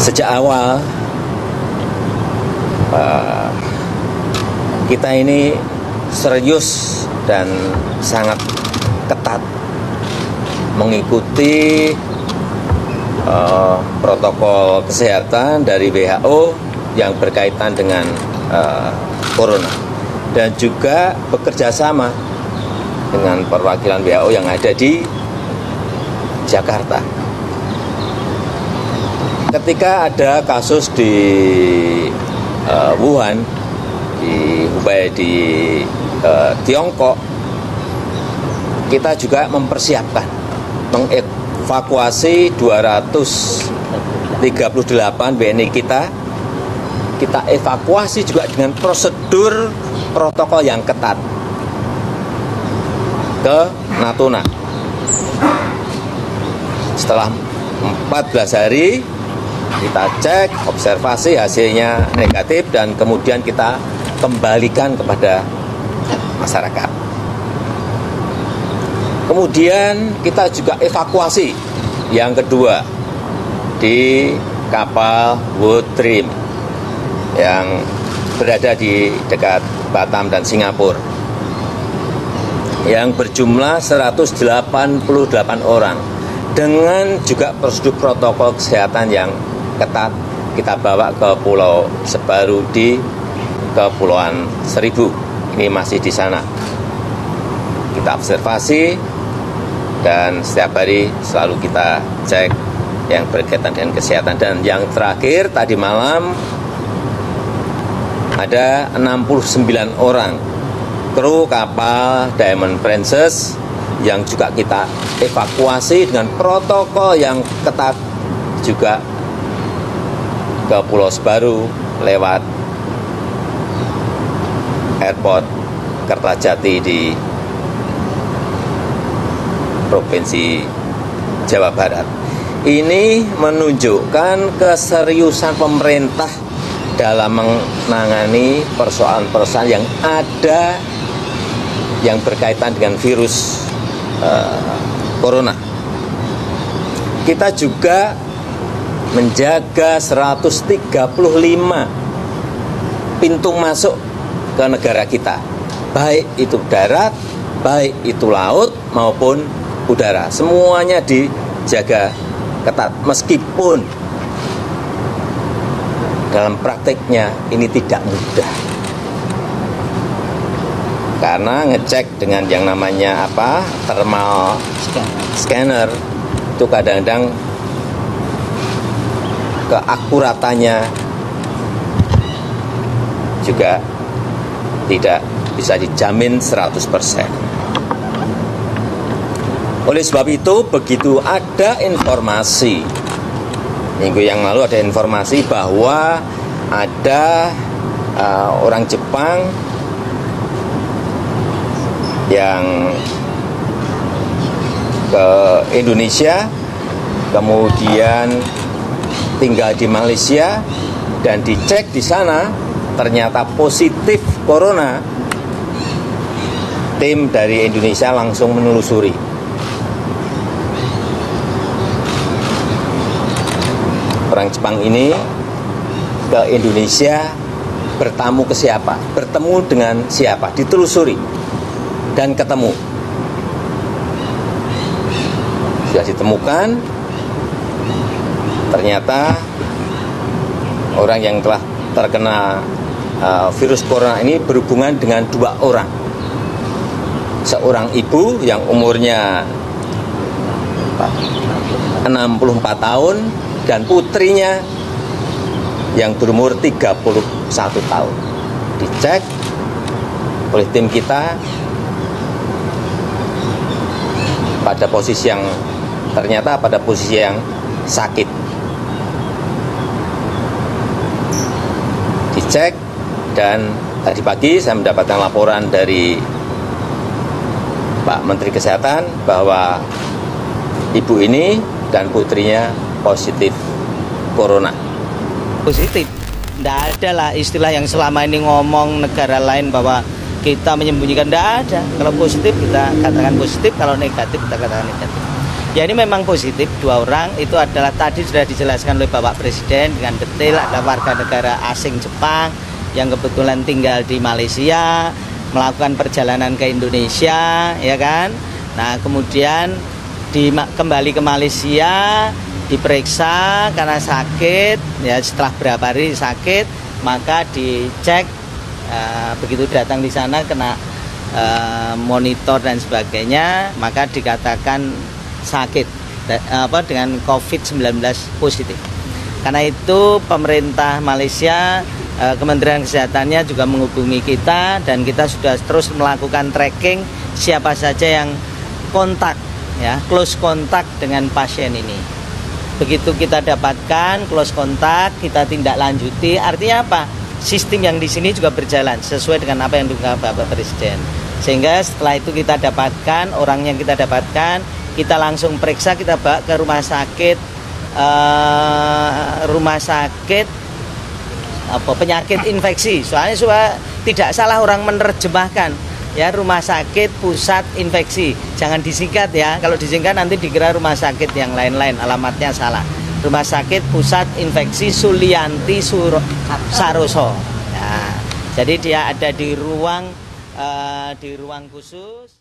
Sejak awal kita ini serius dan sangat ketat mengikuti protokol kesehatan dari WHO yang berkaitan dengan corona, dan juga bekerja sama dengan perwakilan WHO yang ada di Jakarta. Ketika ada kasus di Wuhan, di Hubei, di Tiongkok, kita juga mempersiapkan mengevakuasi 238 WNI kita evakuasi juga dengan prosedur protokol yang ketat ke Natuna. Setelah 14 hari kita cek, observasi, hasilnya negatif, dan kemudian kita kembalikan kepada masyarakat. Kemudian kita juga evakuasi yang kedua di kapal World Dream yang berada di dekat Batam dan Singapura, yang berjumlah 188 orang, dengan juga prosedur protokol kesehatan yang ketat. Kita bawa ke Pulau Sebaru di Kepulauan Seribu. Ini masih di sana. Kita observasi dan setiap hari selalu kita cek yang berkaitan dengan kesehatan. Dan yang terakhir tadi malam ada 69 orang kru kapal Diamond Princess yang juga kita evakuasi dengan protokol yang ketat juga ke Pulau Sebaru lewat airport Kertajati di Provinsi Jawa Barat. Ini menunjukkan keseriusan pemerintah dalam menangani persoalan-persoalan yang ada yang berkaitan dengan virus corona. Kita juga menjaga 135 pintu masuk ke negara kita, baik itu darat, baik itu laut maupun udara. Semuanya dijaga ketat, meskipun dalam prakteknya ini tidak mudah, karena ngecek dengan yang namanya thermal scanner itu kadang-kadang keakuratannya juga tidak bisa dijamin 100%. Oleh sebab itu, begitu ada informasi, minggu yang lalu ada informasi bahwa ada orang Jepang yang ke Indonesia, kemudian tinggal di Malaysia, dan dicek di sana ternyata positif corona. Tim dari Indonesia langsung menelusuri. Orang Jepang ini ke Indonesia bertamu ke siapa, bertemu dengan siapa, ditelusuri dan ketemu. Sudah ditemukan, ternyata orang yang telah terkena virus corona ini berhubungan dengan 2 orang. Seorang ibu yang umurnya 64 tahun dan putrinya yang berumur 31 tahun. Dicek oleh tim kita pada posisi yang ternyata pada posisi yang sakit. Dicek, dan tadi pagi saya mendapatkan laporan dari Pak Menteri Kesehatan bahwa ibu ini dan putrinya positif corona. Positif, tidak ada lah istilah yang selama ini ngomong negara lain bahwa kita menyembunyikan, tidak ada. Kalau positif kita katakan positif, kalau negatif kita katakan negatif. Ya ini memang positif, 2 orang itu adalah tadi sudah dijelaskan oleh Bapak Presiden dengan detail, ada warga negara asing Jepang yang kebetulan tinggal di Malaysia, melakukan perjalanan ke Indonesia, ya kan. Nah kemudian kembali ke Malaysia, diperiksa karena sakit, ya setelah berapa hari sakit, maka dicek, begitu datang di sana kena monitor dan sebagainya, maka dikatakan sakit dengan COVID-19 positif. Karena itu pemerintah Malaysia, Kementerian Kesehatannya juga menghubungi kita dan kita sudah terus melakukan tracking siapa saja yang kontak, ya, close kontak dengan pasien ini. Begitu kita dapatkan close kontak, kita tindak lanjuti. Artinya apa? Sistem yang di sini juga berjalan sesuai dengan apa yang diungkapkan Bapak Presiden. Sehingga setelah itu kita dapatkan orang yang kita dapatkan, kita langsung periksa, kita bawa ke rumah sakit penyakit infeksi. Soalnya tidak salah orang menerjemahkan, ya, rumah sakit pusat infeksi. Jangan disingkat, ya. Kalau disingkat nanti dikira rumah sakit yang lain-lain, alamatnya salah. Rumah sakit pusat infeksi Sulianti Saroso. Ya, jadi dia ada di ruang khusus.